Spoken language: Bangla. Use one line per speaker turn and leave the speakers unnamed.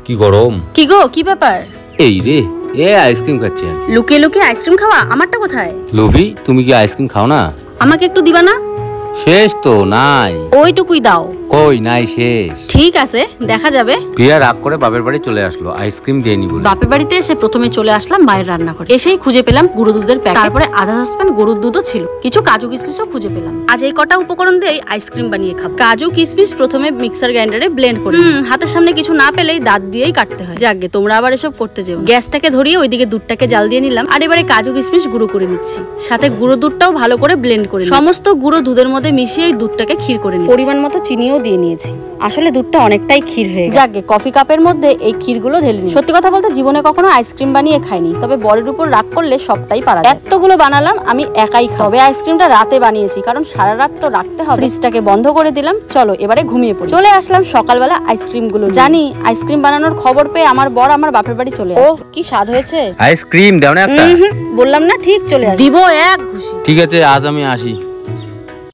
কি গরম।
কি গো, কি ব্যাপার?
এই রে, আইসক্রিম খাচ্ছি।
লুকিয়ে লুকিয়ে আইসক্রিম খাওয়া? আমারটা কোথায়?
লোভি, তুমি কি আইসক্রিম খাও না?
আমাকে একটু দিবা না?
শেষ তো নাই।
ওইটুকুই দাও।
কই নাই শেষ।
ঠিক আছে, দেখা যাবে।
প্রিয়া রাগ করে বাপের বাড়ি চলে আসলো আইসক্রিম দেয়নি বলে।
বাপের বাড়িতে এসে প্রথমে চলে আসলাম মায়ের রান্নাঘরে। এসেই খুঁজে পেলাম গুঁড়ো দুধের প্যাকেট, তারপরে আধা সসপ্যান গরুর দুধও ছিল, কিছু কাজু কিশমিশও খুঁজে পেলাম। আজ এই কটা উপকরণ দিয়ে আইসক্রিম বানিয়ে খাবো। কাজু কিশমিশ প্রথমে মিক্সার গ্রাইন্ডারে ব্লেন্ড করে হাতের সামনে কিছু না পেলেই দাঁত দিয়েই কাটতে হয়। যাকগে, তোমরা আবার এসব করতে যেও। গ্যাসটাকে ধরিয়ে ওইদিকে দুধটাকে জাল দিয়ে নিলাম, আর এবারে কাজু কিশমিশ গুঁড়ো করে নিচ্ছি। সাথে গুঁড়ো দুধটাও ভালো করে ব্লেন্ড করে সমস্ত গুঁড়ো দুধের মধ্যে মিশিয়ে দুধটাকে ক্ষীর করে নিচ্ছি। পরিমাণ মতো চিনিও দিয়ে নিয়েছি। আসলে দুধটা অনেকটাই ক্ষীর হয়ে গেছে। যাকগে, কফি কাপের মধ্যে এই ক্ষীরগুলো ঢেলে নিই। সত্যি কথা বলতে জীবনে কখনো আইসক্রিম বানিয়ে খাইনি, তবে বরের উপর রাগ করলে সবটাই পারা যায়। এতগুলো বানালাম আমি একাই খাবো। তবে আইসক্রিমটা রাতে বানিয়েছি, কারণ সারা রাত তো রাখতে হবে। ফ্রিজটাকে বন্ধ করে দিলাম। চলো এবারে ঘুমিয়ে পড়ি। চলে আসলাম সকালবেলা আইসক্রিম গুলো। জানি আইসক্রিম বানানোর খবর পেয়ে আমার বর আমার বাপের বাড়ি চলে আসে। কি স্বাদ হয়েছে।
আইসক্রিম দাও না একটা।
বললাম না, ঠিক চলে আসবে। দিব এক ঘুষি।
ঠিক আছে, আজ আমি আসি।